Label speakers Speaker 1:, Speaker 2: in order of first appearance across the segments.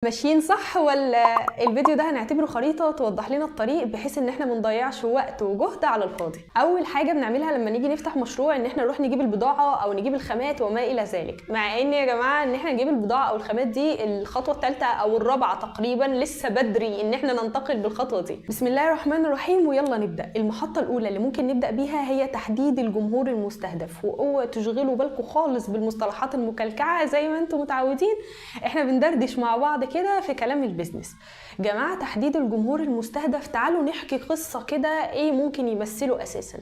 Speaker 1: ماشيين صح ولا الفيديو ده هنعتبره خريطة توضح لنا الطريق بحيث ان احنا منضيعش وقت وجهد على الفاضي. اول حاجة بنعملها لما نيجي نفتح مشروع ان احنا نروح نجيب البضاعة او نجيب الخامات وما الى ذلك، مع ان يا جماعة ان احنا نجيب البضاعة او الخامات دي الخطوة الثالثة او الرابعة تقريبا، لسه بدري ان احنا ننتقل بالخطوة دي. بسم الله الرحمن الرحيم ويلا نبدأ. المحطة الاولى اللي ممكن نبدأ بيها هي تحديد الجمهور المستهدف، واوعوا تشغلوا بالكم خالص بالمصطلحات المكلكعة زي ما انتم متعودين، احنا بندردش مع بعض كده في كلام البيزنس. جماعة تحديد الجمهور المستهدف، تعالوا نحكي قصة كده ايه ممكن يمثله اساسا.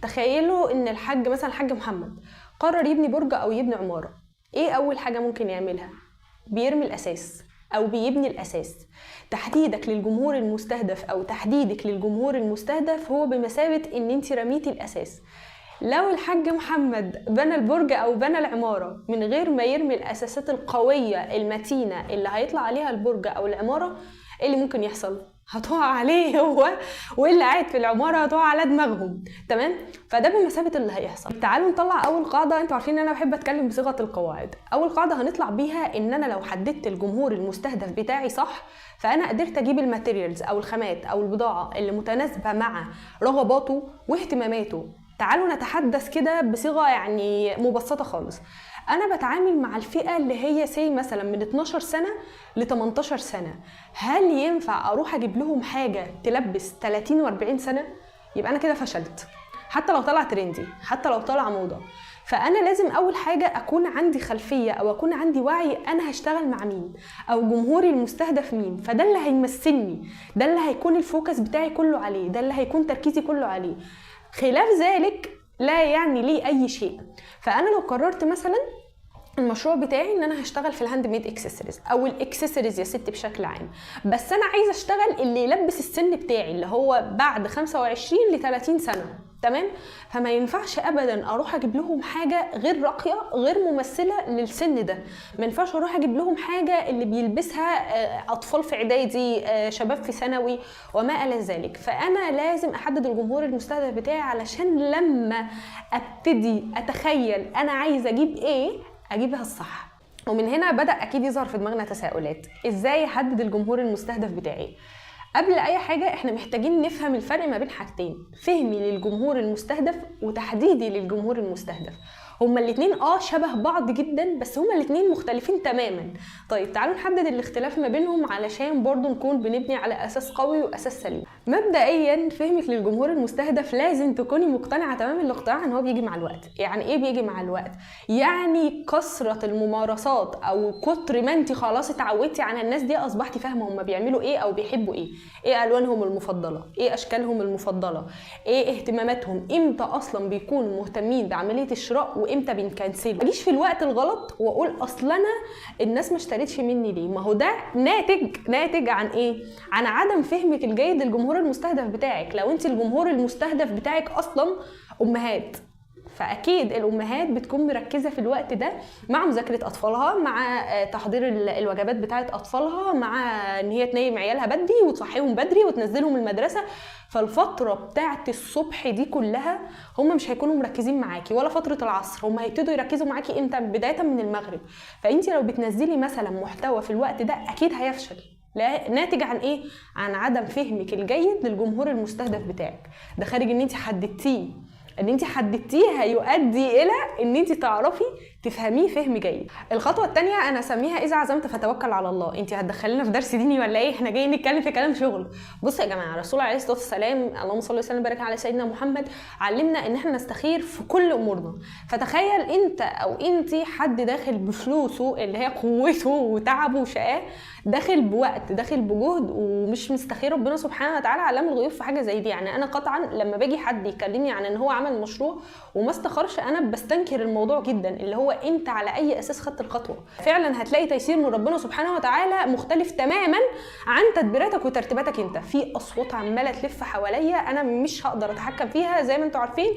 Speaker 1: تخيلوا ان الحاج مثلا الحاج محمد قرر يبني برج او يبني عمارة، ايه اول حاجة ممكن يعملها؟ بيرمي الاساس او بيبني الاساس. تحديدك للجمهور المستهدف او تحديدك للجمهور المستهدف هو بمثابة ان انت رميتي الاساس. لو الحاج محمد بنى البرج او بنى العمارة من غير ما يرمي الاساسات القوية المتينة اللي هيطلع عليها البرج او العمارة، ايه اللي ممكن يحصل؟ هتقع عليه هو واللي قاعد في العمارة هتقع على دماغهم. تمام؟ فده بمثابة اللي هيحصل. تعالوا نطلع اول قاعدة. انتوا عارفين ان انا بحب اتكلم بصيغة القواعد. اول قاعدة هنطلع بيها ان انا لو حددت الجمهور المستهدف بتاعي صح، فانا قدرت اجيب الماتيريالز او الخامات او البضاعة اللي متناسبة مع رغباته واهتماماته. تعالوا نتحدث كده بصيغة يعني مبسطة خالص. أنا بتعامل مع الفئة اللي هي سي مثلا من 12 سنة ل 18 سنة. هل ينفع أروح أجيب لهم حاجة تلبس 30 و40 سنة؟ يبقى أنا كده فشلت، حتى لو طلع ترندي، حتى لو طلع موضة. فأنا لازم أول حاجة أكون عندي خلفية أو أكون عندي وعي أنا هشتغل مع مين أو جمهوري المستهدف مين، فده اللي هيمثلني، ده اللي هيكون الفوكس بتاعي كله عليه، ده اللي هيكون تركيزي كله عليه. خلاف ذلك لا يعني لي اي شيء. فانا لو قررت مثلا المشروع بتاعي ان انا هشتغل في الهاند ميد اكسسوارز او الاكسسوارز يا ست بشكل عام، بس انا عايزه اشتغل اللي يلبس السن بتاعي اللي هو بعد 25 ل 30 سنه. تمام؟ فما ينفعش ابدا اروح اجيب لهم حاجه غير راقيه غير ممثله للسن ده. ما ينفعش اروح اجيب لهم حاجه اللي بيلبسها اطفال في اعدادي، شباب في ثانوي وما الى ذلك. فانا لازم احدد الجمهور المستهدف بتاعي علشان لما ابتدي اتخيل انا عايزه اجيب ايه اجيبها الصح. ومن هنا بدأ اكيد يظهر في دماغنا تساؤلات، ازاي احدد الجمهور المستهدف بتاعي؟ قبل اي حاجة احنا محتاجين نفهم الفرق ما بين حاجتين، فهمي للجمهور المستهدف وتحديدي للجمهور المستهدف. هما الاتنين شبه بعض جدا، بس هما الاتنين مختلفين تماما. طيب تعالوا نحدد الاختلاف ما بينهم علشان برضو نكون بنبني على اساس قوي واساس سليم. مبدئيا فهمك للجمهور المستهدف لازم تكوني مقتنعة تمام الاقتناع ان هو بيجي مع الوقت. يعني ايه بيجي مع الوقت؟ يعني كثرة الممارسات او كتر ما انت خلاص اتعودتي على الناس دي اصبحتي فاهمة هما بيعملوا ايه او بيحبوا ايه، ايه الوانهم المفضلة، ايه اشكالهم المفضلة، ايه اهتماماتهم، امتى اصلا بيكونوا مهتمين بعملية الشراء وامتى بنكنسله. ماليش في الوقت الغلط واقول اصل انا الناس ما اشتريتش مني ليه. ما هو ده ناتج عن ايه؟ عن عدم فهمك الجيد للجمهور المستهدف بتاعك. لو انت الجمهور المستهدف بتاعك اصلا امهات، فاكيد الامهات بتكون مركزه في الوقت ده مع مذاكره اطفالها، مع تحضير الوجبات بتاعه اطفالها، مع ان هي تنيم عيالها بدري وتصحيهم بدري وتنزلهم المدرسه. فالفتره بتاعه الصبح دي كلها هم مش هيكونوا مركزين معاكي، ولا فتره العصر. هم هيبتدوا يركزوا معاكي امتى؟ بدايه من المغرب. فانت لو بتنزلي مثلا محتوى في الوقت ده اكيد هيفشل. لا، ناتج عن ايه؟ عن عدم فهمك الجيد للجمهور المستهدف بتاعك. ده خارج ان انت حددتيه هيؤدي الى ان انت تعرفي تفهميه فهم جيد. الخطوه الثانيه انا اسميها اذا عزمت فتوكل على الله. انت هتدخلينا في درس ديني ولا ايه؟ احنا جايين نتكلم في كلام شغل. بصوا يا جماعه، الرسول عليه الصلاه والسلام اللهم صل وسلم وبارك على سيدنا محمد علمنا ان احنا نستخير في كل امورنا. فتخيل انت او انت حد داخل بفلوسه اللي هي قوته وتعبه وشقاه، داخل بوقت، داخل بجهد، ومش مستخير ربنا سبحانه وتعالى علام الغيوب في حاجه زي دي. يعني انا قطعا لما باجي حد يكلمني عن ان هو عمل مشروع وما استخرش، انا بستنكر الموضوع جدا، اللي هو انت على اي اساس خدت الخطوه. فعلا هتلاقي تيسير من ربنا سبحانه وتعالى مختلف تماما عن تدبيراتك وترتيباتك انت. في اصوات عماله تلف حواليا انا مش هقدر اتحكم فيها زي ما انتوا عارفين.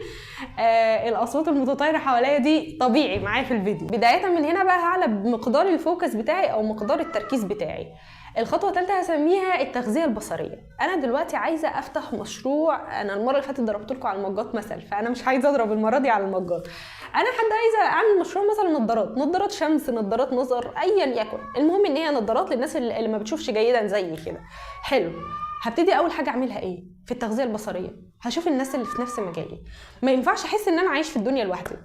Speaker 1: الاصوات المتطايره حواليا دي طبيعي معايا في الفيديو. بدايه من هنا بقى هعلى بمقدار الفوكس بتاعي او مقدار التركيز بتاعي. الخطوه الثالثه هسميها التغذيه البصريه. انا دلوقتي عايزه افتح مشروع. انا المره اللي فاتت ضربت لكم على المجات مثل، فانا مش عايزه اضرب المره دي على المجات. انا حد عايزه اعمل مشروع مثلا نظارات شمس، نظارات نظر، ايا يكن، المهم ان هي نظارات للناس اللي ما بتشوفش جيدا زي كده. حلو، هبتدي اول حاجه اعملها ايه في التغذيه البصريه؟ هشوف الناس اللي في نفس مجالي. ما ينفعش احس ان انا عايش في الدنيا لوحدي،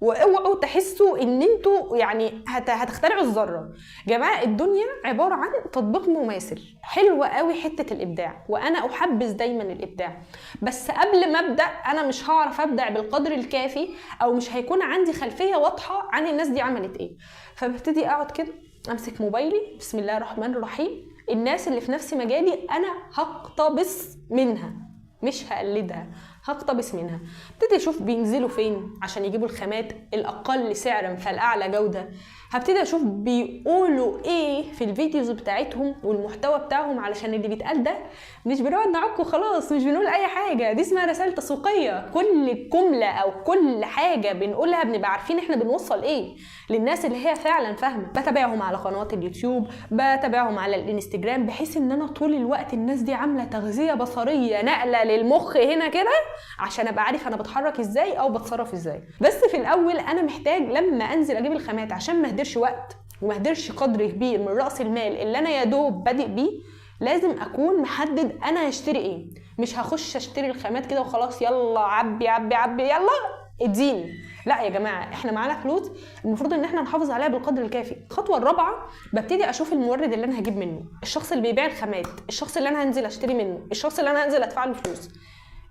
Speaker 1: واوعوا تحسوا ان انتوا يعني هتخترعوا الذره. جماعه الدنيا عباره عن تطبيق مماثل. حلوه قوي حته الابداع، وانا احبذ دايما الابداع، بس قبل ما ابدا انا مش هعرف ابدع بالقدر الكافي، او مش هيكون عندي خلفيه واضحه عن الناس دي عملت ايه. فببتدي اقعد كده امسك موبايلي، بسم الله الرحمن الرحيم، الناس اللي في نفس مجالي انا هقتبس منها، مش هقلدها، هقتبس منها. ابتدي اشوف بينزلوا فين عشان يجيبوا الخامات الاقل سعرا فالاعلى جوده. هبتدي اشوف بيقولوا ايه في الفيديوز بتاعتهم والمحتوى بتاعهم، علشان اللي بيتقال ده مش بنقعد نعك وخلاص، مش بنقول اي حاجه، دي اسمها رساله تسويقيه. كل جمله او كل حاجه بنقولها بنبقى عارفين احنا بنوصل ايه للناس اللي هي فعلا فاهمه. بتابعهم على قنوات اليوتيوب، بتابعهم على الانستجرام، بحيث ان انا طول الوقت الناس دي عامله تغذيه بصريه نقله للمخ هنا كده، عشان ابقى عارف انا بتحرك ازاي او بتصرف ازاي. بس في الاول انا محتاج لما انزل اجيب الخامات، عشان ما اهدرش وقت وما اهدرش قدر كبير من راس المال اللي انا يا دوب بادئ بيه، لازم اكون محدد انا هشتري ايه. مش هخش اشتري الخامات كده وخلاص، يلا عبي عبي عبي يلا اديني. لا يا جماعه، احنا معانا فلوس، المفروض ان احنا نحافظ عليها بالقدر الكافي. الخطوه الرابعه، ببتدي اشوف المورد اللي انا هجيب منه، الشخص اللي بيبيع الخامات، الشخص اللي انا هنزل اشتري منه، الشخص اللي انا هنزل ادفع له فلوس.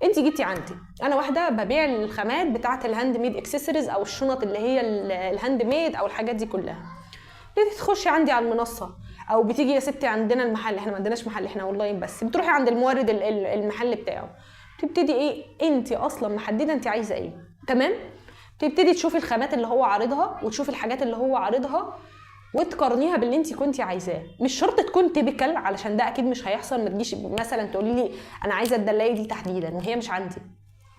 Speaker 1: انت جيتي عندي، انا واحده ببيع الخامات بتاعه الهاند ميد اكسسوارز، او الشنط اللي هي الهاند ميد او الحاجات دي كلها. بتيجي تخشي عندي على المنصه، او بتيجي يا ستي عندنا المحل، احنا ما عندناش محل، احنا اونلاين بس، بتروحي عند المورد المحل بتاعه، تبتدي ايه انت اصلا محدده انت عايزه ايه. تمام، تبتدي تشوفي الخامات اللي هو عارضها، وتشوفي الحاجات اللي هو عارضها، وتقارنيها باللي انت كنتي عايزاه. مش شرط تكون تيبيكال، علشان ده اكيد مش هيحصل. ما تجيش مثلا تقولي لي انا عايزه الدلايه دي تحديدا وهي مش عندي،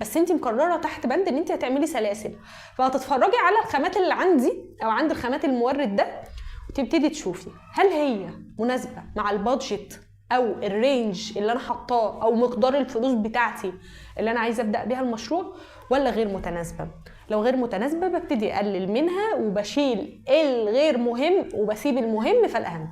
Speaker 1: بس انت مقرره تحت بند ان انت هتعملي سلاسل، فهتتفرجي على الخامات اللي عندي او عند الخامات المورد ده، وتبتدي تشوفي هل هي مناسبه مع البادجت او الرينج اللي انا حطاه، او مقدار الفلوس بتاعتي اللي انا عايزه ابدا بيها المشروع، ولا غير متناسبه. لو غير متناسبه ببتدي اقلل منها، وبشيل الغير مهم وبسيب المهم فالاهم.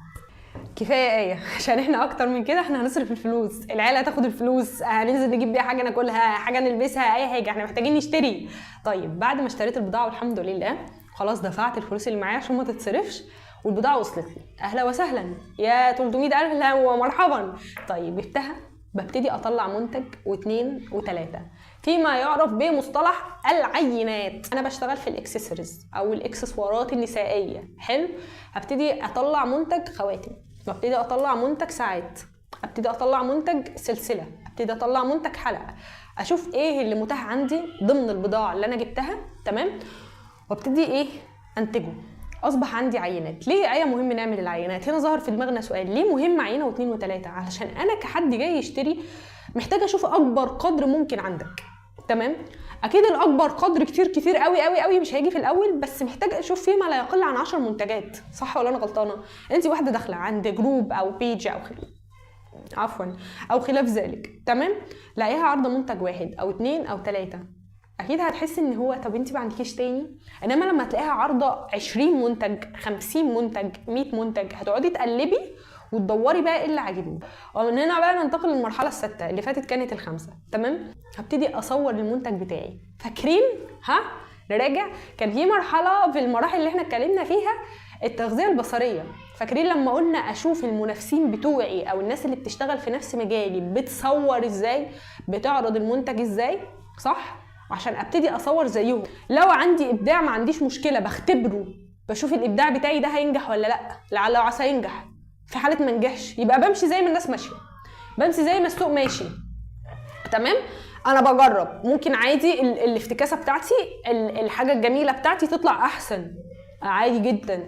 Speaker 1: كفايه ايه، عشان احنا اكتر من كده احنا هنصرف الفلوس، العيله هتاخد الفلوس، هننزل نجيب بيها حاجه ناكلها، حاجه نلبسها، اي حاجه، احنا محتاجين نشتري. طيب بعد ما اشتريت البضاعه والحمد لله خلاص دفعت الفلوس اللي معايا عشان ما تتصرفش، والبضاعه وصلت لي، اهلا وسهلا يا 300 اهلا ومرحبا. طيب جبتها، ببتدي اطلع منتج واثنين وثلاثه فيما يعرف بمصطلح العينات. انا بشتغل في الاكسسوارز او الاكسسوارات النسائيه. حلو، هبتدي اطلع منتج خواتم، ببتدي اطلع منتج ساعات، ابتدي اطلع منتج سلسله، ابتدي اطلع منتج حلقه، اشوف ايه اللي متاح عندي ضمن البضاعه اللي انا جبتها. تمام، وابتدي ايه انتجه. اصبح عندي عينات. ليه ايه مهم نعمل العينات؟ هنا ظهر في دماغنا سؤال، ليه مهم عينه واثنين وثلاثه؟ علشان انا كحد جاي يشتري محتاجه اشوف اكبر قدر ممكن عندك. تمام، اكيد الاكبر قدر كتير قوي قوي قوي مش هيجي في الاول، بس محتاج اشوف فيه ما لا يقل عن 10 منتجات. صح ولا انا غلطانه؟ انت واحده داخله عند جروب او بيج او او خلاف ذلك، تمام، لاقيها عارضه منتج واحد او اثنين او ثلاثه، اكيد هتحس ان هو طب انت ما عندكيش تاني. انما لما تلاقيها عارضه 20 منتج، 50 منتج، 100 منتج، هتقعدي تقلبي وتدوري بقى ايه اللي عاجبني. ومن هنا بقى ننتقل للمرحله السادسه، اللي فاتت كانت الخامسه. تمام، هبتدي اصور المنتج بتاعي. فاكرين؟ نراجع، كان في مرحله في المراحل اللي احنا اتكلمنا فيها التغذيه البصريه. فاكرين لما قلنا اشوف المنافسين بتوعي او الناس اللي بتشتغل في نفس مجالي بتصور ازاي، بتعرض المنتج ازاي، صح؟ عشان ابتدي اصور زيهم. لو عندي ابداع ما عنديش مشكله، بختبره، بشوف الابداع بتاعي ده هينجح ولا لا، لعل وعسى ينجح. في حاله ما نجحش يبقى بمشي زي ما الناس ماشيه، بمشي زي ما السوق ماشي. تمام، انا بجرب، ممكن عادي الافتكاسه بتاعتي، الحاجه الجميله بتاعتي تطلع احسن، عادي جدا،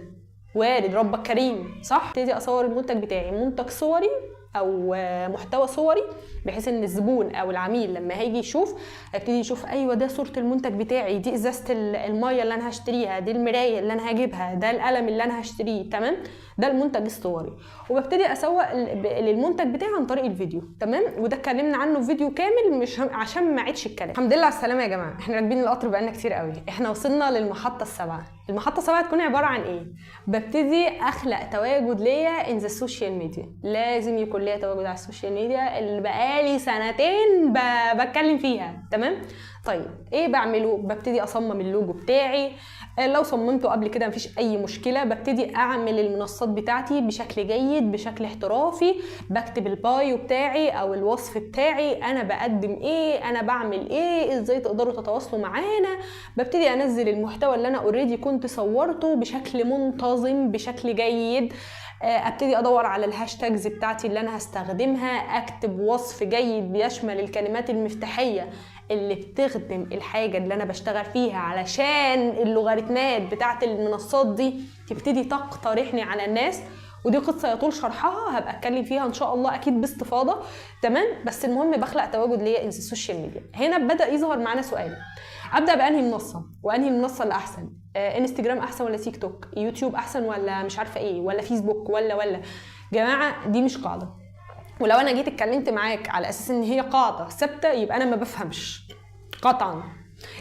Speaker 1: وارد، ربك كريم، صح؟ ابتدي اصور المنتج بتاعي منتج صوري او محتوى صوري، بحيث ان الزبون او العميل لما هيجي يشوف هيبتدي يشوف ايوه ده صوره المنتج بتاعي، دي ازازه الميه اللي انا هشتريها، دي المرايه اللي انا هجيبها، ده القلم اللي انا هشتريه. تمام، ده المنتج الصوري، وببتدي اسوق للمنتج بتاعي عن طريق الفيديو. تمام، وده اتكلمنا عنه في فيديو كامل مش عشان ما اعيدش الكلام. الحمد لله على السلامه يا جماعه، احنا راكبين القطر بقالنا كتير قوي. احنا وصلنا للمحطه السابعه. المحطه السابعه تكون عباره عن ايه؟ ببتدي اخلق تواجد ليا ان ذا السوشيال ميديا. لازم يكون ليا تواجد على السوشيال ميديا اللي بقالي سنتين بتكلم فيها. تمام. طيب ايه بعمله؟ ببتدي اصمم اللوجو بتاعي، لو صممته قبل كده مفيش اي مشكله. ببتدي اعمل المنصات بتاعتي بشكل جيد بشكل احترافي، بكتب البايو بتاعي او الوصف بتاعي، انا بقدم ايه، انا بعمل ايه، ازاي تقدروا تتواصلوا معانا. ببتدي انزل المحتوى اللي انا اوريدي كنت صورته بشكل منتظم بشكل جيد. ابتدي ادور على الهاشتاجز بتاعتي اللي انا هستخدمها، اكتب وصف جيد بيشمل الكلمات المفتاحيه اللي بتخدم الحاجه اللي انا بشتغل فيها، علشان اللوغاريتمات بتاعت المنصات دي تبتدي تقترحني على الناس. ودي قصه يطول شرحها، هبقى اتكلم فيها ان شاء الله اكيد باستفاضه. تمام، بس المهم بخلق تواجد ليا ان السوشيال ميديا. هنا بدا يظهر معانا سؤال، ابدا بانهي منصه وانهي المنصه اللي احسن؟ انستجرام احسن ولا تيك توك؟ يوتيوب احسن ولا مش عارفه ايه، ولا فيسبوك ولا جماعه دي مش قاعده. ولو انا جيت اتكلمت معاك على اساس ان هي قاعده ثابته يبقى انا ما بفهمش قطعا.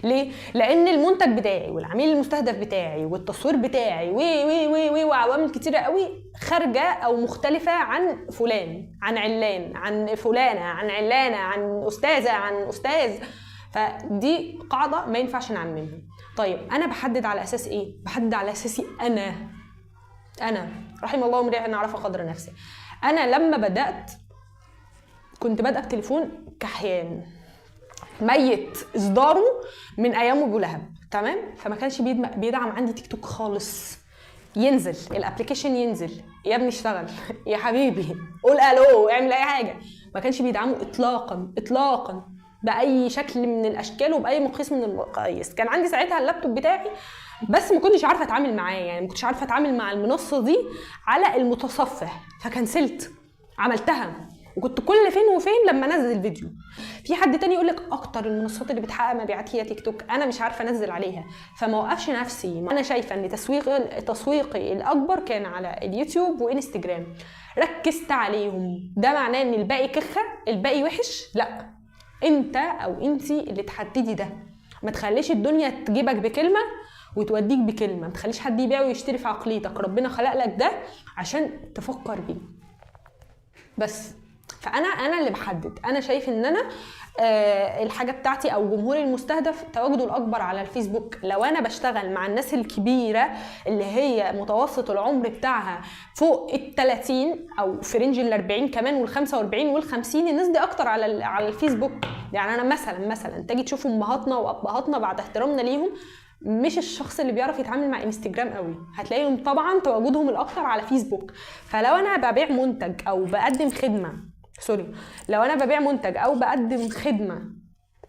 Speaker 1: ليه؟ لان المنتج بتاعي والعميل المستهدف بتاعي والتصوير بتاعي وي وعوامل كتيره قوي خارجه او مختلفه عن فلان، عن علان، عن فلانه، عن علانه، عن استاذه، عن استاذ. فدي قاعده ما ينفعش نعممها. طيب انا بحدد على اساس ايه؟ بحدد على اساسي انا رحم الله امرئ عرف قدر نفسه. انا لما بدات كنت بادئه بتليفون كحيان ميت اصداره من ايام ابو لهب. تمام، فما كانش بيدعم عندي تيك توك خالص. ينزل الابلكيشن، ينزل يا ابني اشتغل يا حبيبي قول الو اعمل اي حاجه، ما كانش بيدعمه اطلاقا باي شكل من الاشكال وباي مقياس من المقاييس. كان عندي ساعتها اللابتوب بتاعي بس ما كنتش عارفه اتعامل معاه، يعني ما كنتش عارفه اتعامل مع المنصه دي على المتصفح، فكنسلت عملتها. وكنت كل فين وفين لما انزل فيديو. في حد تاني يقول لك اكتر المنصات اللي بتحقق مبيعات هي تيك توك، انا مش عارفه انزل عليها فما اوقفش نفسي. انا شايفه ان تسويقي الاكبر كان على اليوتيوب وانستجرام، ركزت عليهم. ده معناه ان الباقي كخه، الباقي وحش؟ لا، انت او انتي اللي تحددي ده. ما تخليش الدنيا تجيبك بكلمه وتوديك بكلمه، ما تخليش حد يبيع ويشتري في عقليتك. ربنا خلق لك ده عشان تفكر بيه بس. فانا اللي بحدد. انا شايف ان انا الحاجه بتاعتي او جمهوري المستهدف تواجده الاكبر على الفيسبوك. لو انا بشتغل مع الناس الكبيره اللي هي متوسط العمر بتاعها فوق ال30 او في رينج ال40 كمان وال45 وال50، الناس دي اكتر على الفيسبوك. يعني انا مثلا تيجي تشوفوا امهاتنا وابهاتنا بعد احترامنا ليهم، مش الشخص اللي بيعرف يتعامل مع انستجرام قوي، هتلاقيهم طبعا تواجدهم الاكتر على فيسبوك. فلو انا ببيع منتج او بقدم خدمه لو انا ببيع منتج او بقدم خدمه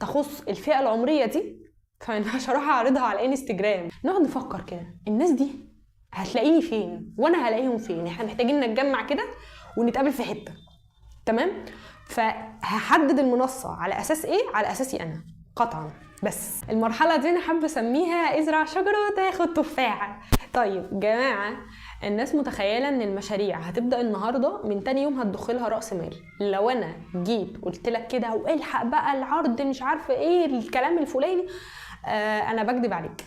Speaker 1: تخص الفئه العمريه دي، فمش هروح اعرضها على انستجرام. نقعد نفكر كده، الناس دي هتلاقيني فين وانا هلاقيهم فين؟ احنا محتاجين نتجمع كده ونتقابل في حته. تمام، فهحدد المنصه على اساس ايه؟ على اساسي انا قطعا. بس المرحله دي انا حابه اسميها ازرع شجره تاخد تفاحه. طيب جماعه، الناس متخيله ان المشاريع هتبدا النهارده من تاني يوم هتدخلها راس مال. لو انا جيت قلت لك كده والحق بقى العرض مش عارفه ايه الكلام الفلاني، انا بكذب عليك.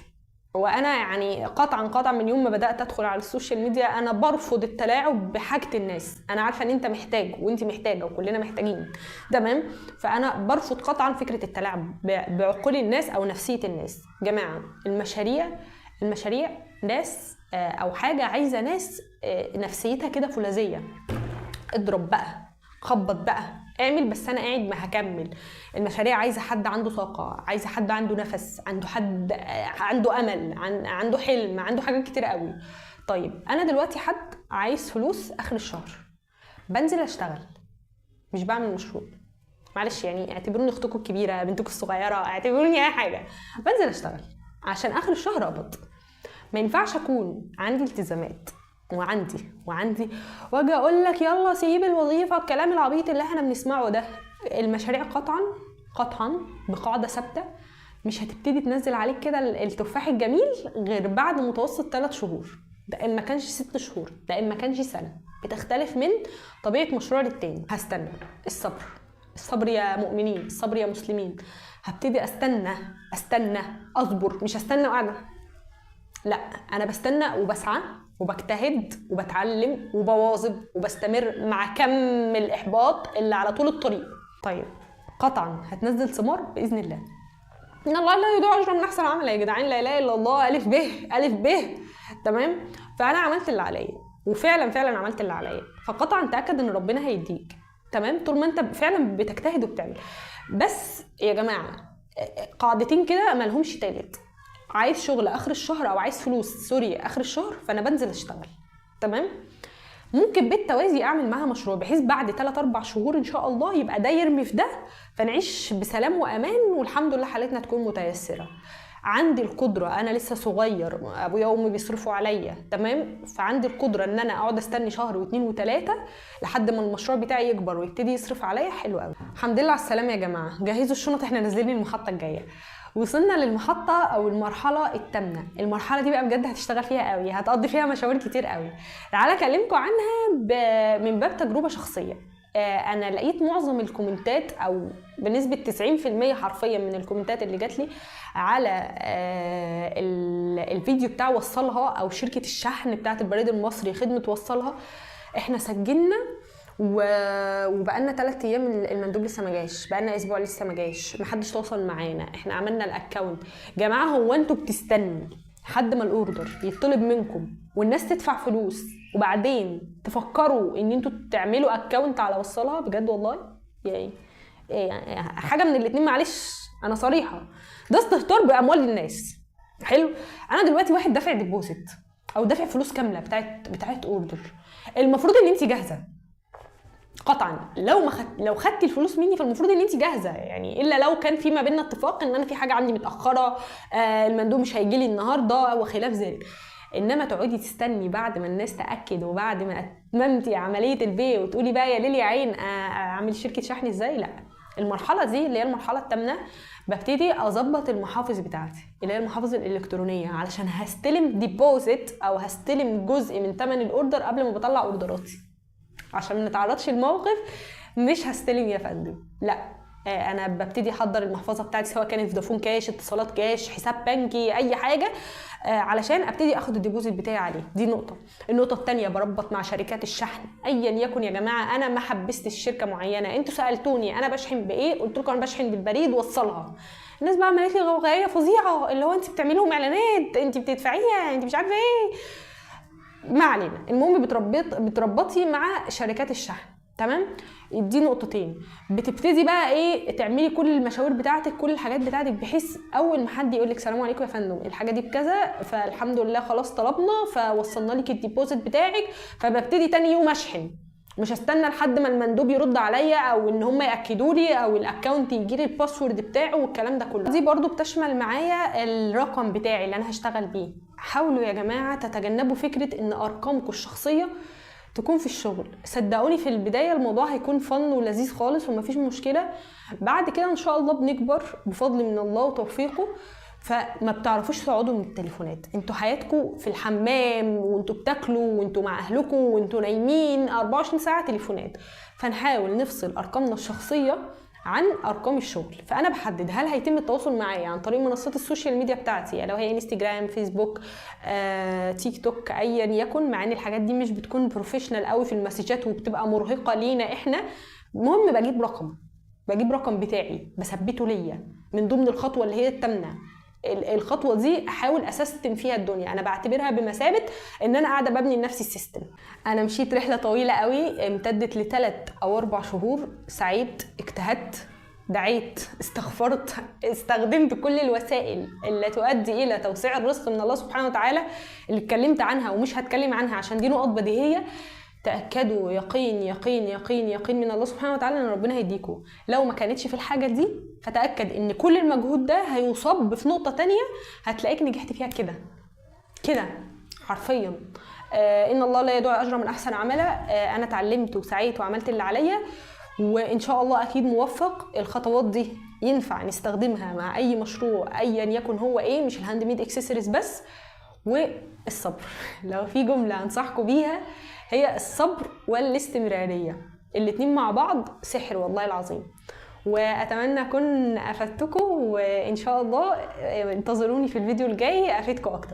Speaker 1: وانا يعني قطعا من يوم ما بدات ادخل على السوشيال ميديا انا برفض التلاعب بحاجه الناس. انا عارفه ان انت محتاج وانت محتاجه وكلنا محتاجين، تمام؟ فانا برفض قطعا فكره التلاعب بعقول الناس او نفسيه الناس. جماعه، المشاريع ناس او حاجه عايزه ناس نفسيتها كده فولاذيه. اضرب بقى، خبط بقى، اعمل، بس انا قاعد ما هكمل. المشاريع عايزه حد عنده طاقه، عايزه حد عنده نفس، عنده حد عنده امل، عنده حلم، عنده حاجات كتير قوي. طيب انا دلوقتي حد عايز فلوس اخر الشهر، بنزل اشتغل، مش بعمل مشروع. معلش يعني اعتبروني اختكم الكبيره، بنتكم الصغيره، اعتبروني اي حاجه، بنزل اشتغل عشان اخر الشهر اقبض. ما ينفعش اكون عندي التزامات وعندي واجي اقول لك يلا سيب الوظيفه، الكلام العبيط اللي احنا بنسمعه ده. المشاريع قطعا بقاعده ثابته مش هتبتدي تنزل عليك كده التفاح الجميل غير بعد متوسط 3 شهور ده ان ما كانش 6 شهور، ده ان ما كانش سنه. بتختلف من طبيعه مشروع للتاني. هستنى. الصبر يا مؤمنين، الصبر يا مسلمين. هبتدي استنى اصبر، مش استنى وقاعده، لا انا بستنى وبسعى وبجتهد وبتعلم وبواظب وبستمر مع كم الاحباط اللي على طول الطريق. طيب قطعا هتنزل ثمار باذن الله. ان الله لا يضيع اجر من احسن عمل يا جدعان، لا اله الا الله، الف ب. تمام. فانا عملت اللي عليا، وفعلا عملت اللي عليا، فقطعا تاكد ان ربنا هيديك. تمام، طول ما انت فعلا بتجتهد وبتعمل. بس يا جماعه قاعدتين كده مالهمش تالت. عايز شغل اخر الشهر او عايز فلوس اخر الشهر، فانا بنزل اشتغل. تمام. ممكن بالتوازي اعمل معاها مشروع بحيث بعد 3-4 شهور ان شاء الله يبقى ده يرمي في ده، فنعيش بسلام وامان والحمد لله حالتنا تكون متيسره. عندي القدره، انا لسه صغير، ابويا وامي بيصرفوا عليا، تمام، فعندي القدره ان انا اقعد استني شهر واثنين وثلاثه لحد ما المشروع بتاعي يكبر ويبتدي يصرف عليا. حلو قوي. الحمد لله على السلامه يا جماعه. جهزوا الشنط، احنا نازلين المحطه الجايه. وصلنا للمحطه او المرحله الثامنه. المرحله دي بقى بجد هتشتغل فيها قوي، هتقضي فيها مشاوير كتير قوي. تعالى اكلمكم عنها من باب تجربه شخصيه. انا لقيت معظم الكومنتات او بنسبه 90% حرفيا من الكومنتات اللي جات لي على الفيديو بتاع وصلها او شركه الشحن بتاعه البريد المصري خدمه وصلها. احنا سجلنا وبقالنا 3 ايام المندوب لسه ما جاش، بقالنا اسبوع لسه ما جاش، محدش تواصل معانا، احنا عملنا الاكونت. جماعه هو انتوا بتستنوا لحد ما الاوردر يطلب منكم والناس تدفع فلوس وبعدين تفكروا ان انتوا تعملوا اكونت على وصلها؟ بجد والله يعني حاجه من الاتنين، معلش انا صريحه، ده استهتار باموال الناس. حلو. انا دلوقتي واحد دافع ديبوزيت او دافع فلوس كامله بتاعت اوردر، المفروض ان انت جاهزه قطعا. لو خدتي الفلوس مني فالمفروض ان انت جاهزه، يعني الا لو كان في ما بيننا اتفاق ان انا في حاجه عندي متاخره، المندوب مش هيجي لي النهارده وخلاف ذلك. انما تقعدي تستني بعد ما الناس تاكد وبعد ما اتممتي عمليه البيع وتقولي بقى يا ليل يا عين اعمل شركه شحن ازاي؟ لا. المرحله دي اللي هي المرحله الثامنه ببتدي اظبط المحافظ بتاعتي اللي هي المحافظ الالكترونيه، علشان هستلم ديبوزيت او هستلم جزء من ثمن الاوردر قبل ما بطلع اوردراتي، عشان ما نتعرضش الموقف مش هستلم يا فندم. لا، انا ببتدي احضر المحفظه بتاعتي سواء كانت فودافون كاش، اتصالات كاش، حساب بنكي، اي حاجه، علشان ابتدي اخد الديبوزيت بتاعي عليه. دي نقطه. النقطه الثانيه بربط مع شركات الشحن ايا يكن. يا جماعه انا ما حبستش شركه معينه، انتوا سالتوني انا بشحن بايه، قلت لكم انا بشحن بالبريد وصلها. الناس بقى عملت لي غوغائيه فظيعه، اللي هو انت بتعملي لهم اعلانات، انت بتدفعيها، انت مش عارفه ايه. ما علينا، المهم بتربطي مع شركات الشحن. تمام. دي نقطتين. بتبتدي بقى ايه، تعملي كل المشاوير بتاعتك، كل الحاجات بتاعتك، بحيث اول ما حد يقول لك سلام عليكم يا فندم الحاجه دي بكذا، فالحمد لله خلاص طلبنا فوصلنا لك الديبوزيت بتاعك، فببتدي تاني يوم اشحن. مش هستنى لحد ما المندوب يرد عليا او ان هم ياكدوا لي او الاكونت يجي لي الباسورد بتاعه والكلام ده كله. دي برضو بتشمل معايا الرقم بتاعي اللي انا هشتغل بيه. حاولوا يا جماعه تتجنبوا فكره ان ارقامكم الشخصيه تكون في الشغل. صدقوني في البدايه الموضوع هيكون فن ولذيذ خالص ومفيش مشكله، بعد كده ان شاء الله بنكبر بفضل من الله وتوفيقه، فما بتعرفوش تقعدوا من التليفونات. انتوا حياتكم في الحمام وانتوا بتاكلوا وانتوا مع اهلكم وانتوا نايمين 24 ساعه تليفونات. فنحاول نفصل ارقامنا الشخصيه عن ارقام الشغل. فانا بحدد هل هيتم التواصل معايا عن طريق منصات السوشيال ميديا بتاعتي، لو هي انستجرام، فيسبوك، تيك توك، ايا يكن، مع ان الحاجات دي مش بتكون بروفيشنال قوي في المسجات وبتبقى مرهقه لينا احنا. المهم بجيب رقم بتاعي بثبته ليا من ضمن الخطوه اللي هي الثامنه. الخطوه دي احاول اسستم فيها الدنيا، انا بعتبرها بمثابه ان انا قاعده ببني لنفسي السيستم. انا مشيت رحله طويله قوي امتدت ل3 أو 4 شهور، سعيت، اجتهدت، دعيت، استغفرت، استخدمت كل الوسائل اللي تؤدي الى توسيع الرزق من الله سبحانه وتعالى اللي اتكلمت عنها ومش هتكلم عنها عشان دي نقط بديهيه. تأكدوا يقين يقين يقين يقين من الله سبحانه وتعالى ان ربنا هيديكوا. لو ما كانتش في الحاجة دي فتأكد ان كل المجهود ده هيصب في نقطة تانية هتلاقيك نجحت فيها كده حرفيا. ان الله لا يضيع اجر من احسن عملا. انا اتعلمت وسعيت وعملت اللي عليا، وان شاء الله اكيد موفق. الخطوات دي ينفع نستخدمها مع اي مشروع ايا يكن هو ايه، مش الهاند ميد اكسسوارز بس. والصبر. لو في جملة انصحكم بيها هي الصبر والاستمرارية، الاتنين مع بعض سحر والله العظيم. واتمنى اكون افدتكم، وان شاء الله انتظروني في الفيديو الجاي افيدكم اكتر.